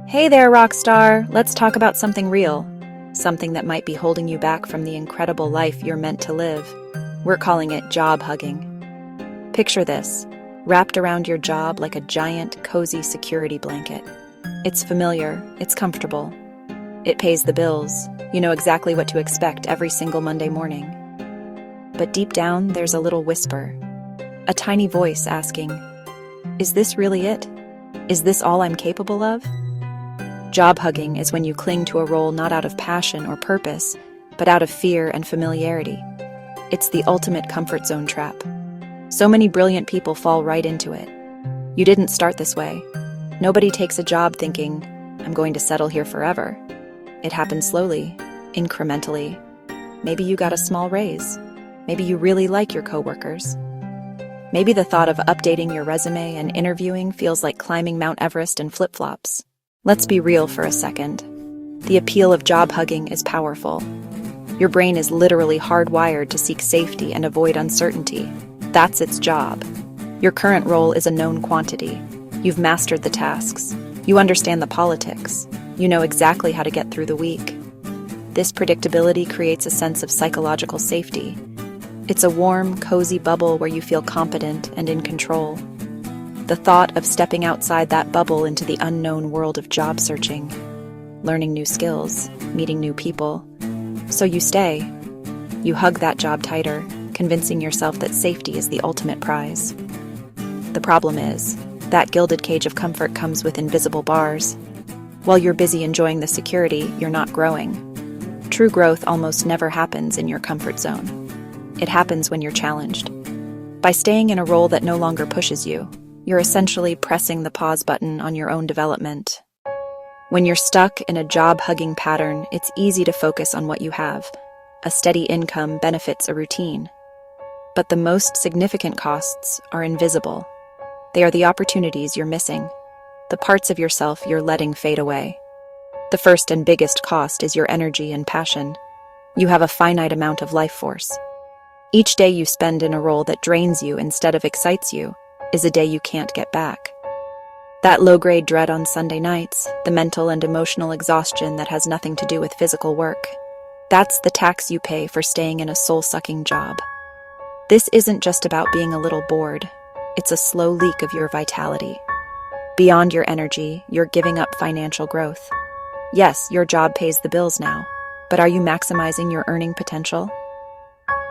Hey there, rock star. Let's talk about something real. Something that might be holding you back from the incredible life you're meant to live. We're calling it job hugging. Picture this, wrapped around your job like a giant, cozy security blanket. It's familiar, it's comfortable. It pays the bills. You know exactly what to expect every single Monday morning. But deep down, there's a little whisper. A tiny voice asking, is this really it? Is this all I'm capable of? Job hugging is when you cling to a role not out of passion or purpose, but out of fear and familiarity. It's the ultimate comfort zone trap. So many brilliant people fall right into it. You didn't start this way. Nobody takes a job thinking, I'm going to settle here forever. It happens slowly, incrementally. Maybe you got a small raise. Maybe you really like your coworkers. Maybe the thought of updating your resume and interviewing feels like climbing Mount Everest in flip-flops. Let's be real for a second. The appeal of job hugging is powerful. Your brain is literally hardwired to seek safety and avoid uncertainty. That's its job. Your current role is a known quantity. You've mastered the tasks. You understand the politics. You know exactly how to get through the week. This predictability creates a sense of psychological safety. It's a warm, cozy bubble where you feel competent and in control. The thought of stepping outside that bubble into the unknown world of job searching, learning new skills, meeting new people. So you stay. You hug that job tighter, convincing yourself that safety is the ultimate prize. The problem is, that gilded cage of comfort comes with invisible bars. While you're busy enjoying the security, you're not growing. True growth almost never happens in your comfort zone. It happens when you're challenged. By staying in a role that no longer pushes you, you're essentially pressing the pause button on your own development. When you're stuck in a job-hugging pattern, it's easy to focus on what you have. A steady income benefits a routine. But the most significant costs are invisible. They are the opportunities you're missing, the parts of yourself you're letting fade away. The first and biggest cost is your energy and passion. You have a finite amount of life force. Each day you spend in a role that drains you instead of excites you is a day you can't get back. That low-grade dread on Sunday nights, the mental and emotional exhaustion that has nothing to do with physical work, that's the tax you pay for staying in a soul-sucking job. This isn't just about being a little bored. It's a slow leak of your vitality. Beyond your energy, you're giving up financial growth. Yes, your job pays the bills now, but are you maximizing your earning potential?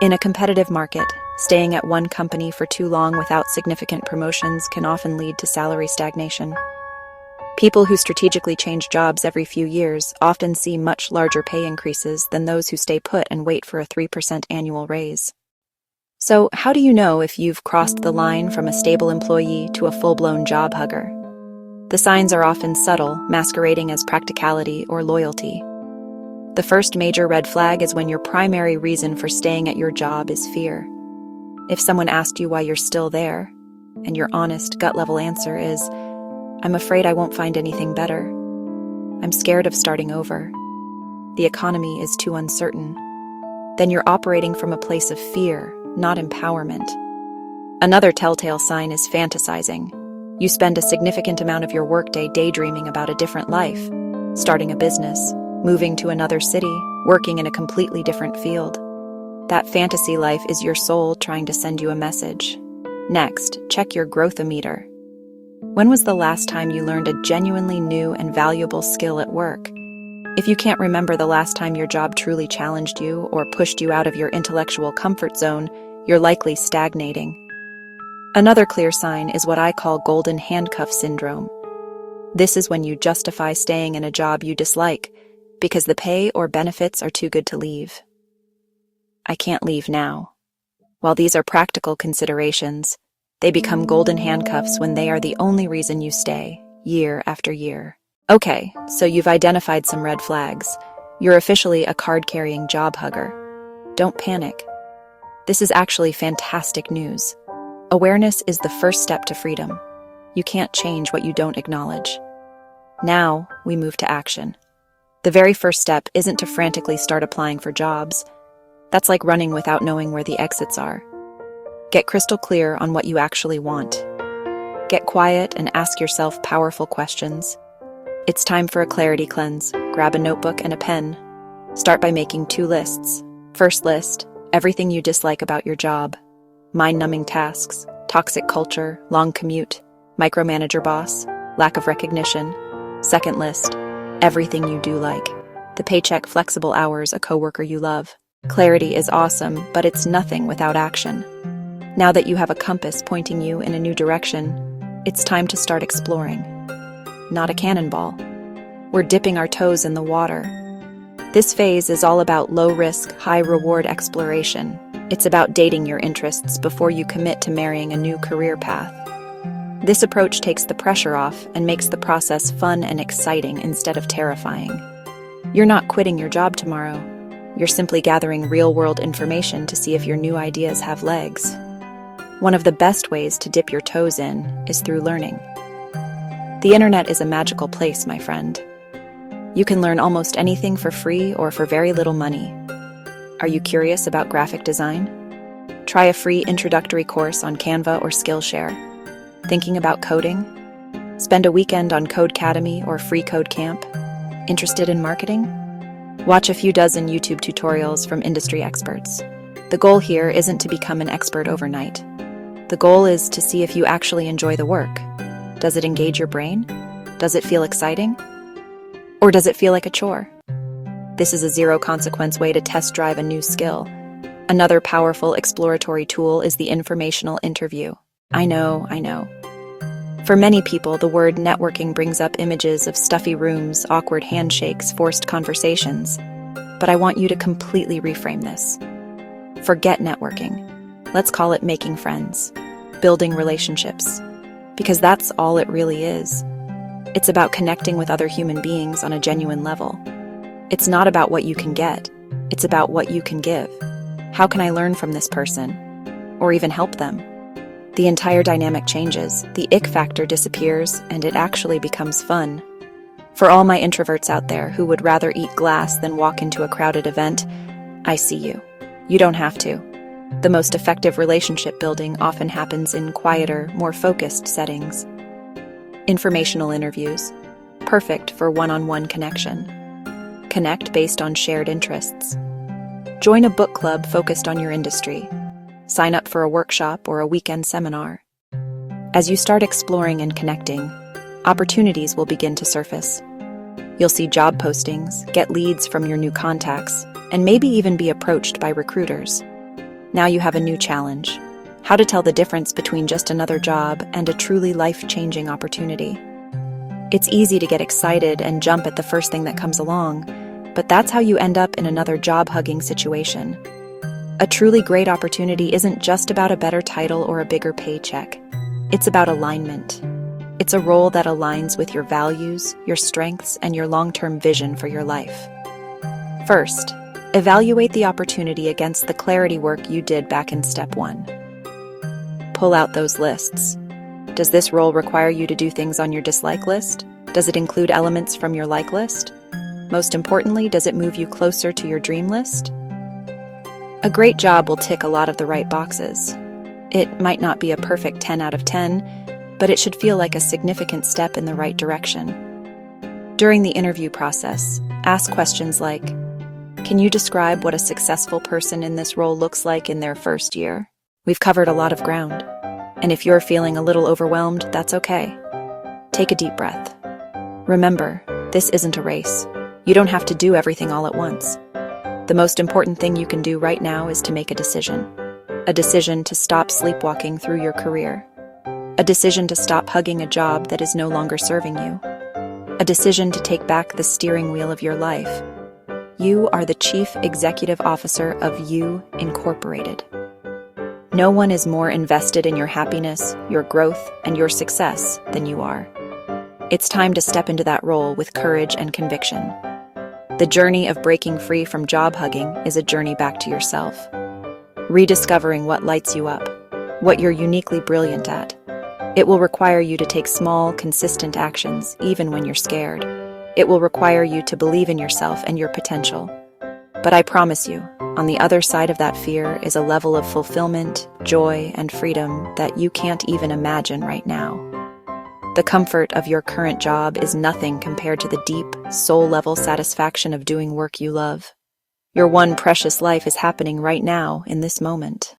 In a competitive market, staying at one company for too long without significant promotions can often lead to salary stagnation. People who strategically change jobs every few years often see much larger pay increases than those who stay put and wait for a 3% annual raise. So, how do you know if you've crossed the line from a stable employee to a full-blown job hugger? The signs are often subtle, masquerading as practicality or loyalty. The first major red flag is when your primary reason for staying at your job is fear. If someone asked you why you're still there, and your honest, gut-level answer is, I'm afraid I won't find anything better. I'm scared of starting over. The economy is too uncertain. Then you're operating from a place of fear, not empowerment. Another telltale sign is fantasizing. You spend a significant amount of your workday daydreaming about a different life, starting a business, moving to another city, working in a completely different field. That fantasy life is your soul trying to send you a message. Next, check your growth-o-meter. When was the last time you learned a genuinely new and valuable skill at work? If you can't remember the last time your job truly challenged you or pushed you out of your intellectual comfort zone, you're likely stagnating. Another clear sign is what I call golden handcuff syndrome. This is when you justify staying in a job you dislike because the pay or benefits are too good to leave. I can't leave now. While these are practical considerations, they become golden handcuffs when they are the only reason you stay, year after year. Okay, so you've identified some red flags. You're officially a card-carrying job hugger. Don't panic. This is actually fantastic news. Awareness is the first step to freedom. You can't change what you don't acknowledge. Now, we move to action. The very first step isn't to frantically start applying for jobs. That's like running without knowing where the exits are. Get crystal clear on what you actually want. Get quiet and ask yourself powerful questions. It's time for a clarity cleanse. Grab a notebook and a pen. Start by making 2 lists. First list, everything you dislike about your job. Mind-numbing tasks, toxic culture, long commute, micromanager boss, lack of recognition. Second list, everything you do like. The paycheck, flexible hours, a coworker you love. Clarity is awesome, but it's nothing without action. Now that you have a compass pointing you in a new direction, it's time to start exploring. Not a cannonball. We're dipping our toes in the water. This phase is all about low-risk, high-reward exploration. It's about dating your interests before you commit to marrying a new career path. This approach takes the pressure off and makes the process fun and exciting instead of terrifying. You're not quitting your job tomorrow. You're simply gathering real-world information to see if your new ideas have legs. One of the best ways to dip your toes in is through learning. The internet is a magical place, my friend. You can learn almost anything for free or for very little money. Are you curious about graphic design? Try a free introductory course on Canva or Skillshare. Thinking about coding? Spend a weekend on Codecademy or Free Code Camp. Interested in marketing? Watch a few dozen YouTube tutorials from industry experts. The goal here isn't to become an expert overnight. The goal is to see if you actually enjoy the work. Does it engage your brain? Does it feel exciting? Or does it feel like a chore? This is a zero-consequence way to test drive a new skill. Another powerful exploratory tool is the informational interview. I know. For many people, the word networking brings up images of stuffy rooms, awkward handshakes, forced conversations. But I want you to completely reframe this. Forget networking. Let's call it making friends, building relationships, because that's all it really is. It's about connecting with other human beings on a genuine level. It's not about what you can get. It's about what you can give. How can I learn from this person? Or even help them? The entire dynamic changes, the ick factor disappears, and it actually becomes fun. For all my introverts out there who would rather eat glass than walk into a crowded event, I see you. You don't have to. The most effective relationship building often happens in quieter, more focused settings. Informational interviews. Perfect for one-on-one connection. Connect based on shared interests. Join a book club focused on your industry. Sign up for a workshop or a weekend seminar. As you start exploring and connecting, opportunities will begin to surface. You'll see job postings, get leads from your new contacts, and maybe even be approached by recruiters. Now you have a new challenge: how to tell the difference between just another job and a truly life-changing opportunity. It's easy to get excited and jump at the first thing that comes along, but that's how you end up in another job-hugging situation. A truly great opportunity isn't just about a better title or a bigger paycheck. It's about alignment. It's a role that aligns with your values, your strengths, and your long-term vision for your life. First, evaluate the opportunity against the clarity work you did back in step 1. Pull out those lists. Does this role require you to do things on your dislike list? Does it include elements from your like list? Most importantly, does it move you closer to your dream list? A great job will tick a lot of the right boxes. It might not be a perfect 10 out of 10, but it should feel like a significant step in the right direction. During the interview process, ask questions like, can you describe what a successful person in this role looks like in their first year? We've covered a lot of ground. And if you're feeling a little overwhelmed, that's okay. Take a deep breath. Remember, this isn't a race. You don't have to do everything all at once. The most important thing you can do right now is to make a decision. A decision to stop sleepwalking through your career. A decision to stop hugging a job that is no longer serving you. A decision to take back the steering wheel of your life. You are the Chief Executive Officer of You Incorporated. No one is more invested in your happiness, your growth, and your success than you are. It's time to step into that role with courage and conviction. The journey of breaking free from job hugging is a journey back to yourself. Rediscovering what lights you up, what you're uniquely brilliant at. It will require you to take small, consistent actions, even when you're scared. It will require you to believe in yourself and your potential. But I promise you, on the other side of that fear is a level of fulfillment, joy, and freedom that you can't even imagine right now. The comfort of your current job is nothing compared to the deep, soul-level satisfaction of doing work you love. Your one precious life is happening right now, in this moment.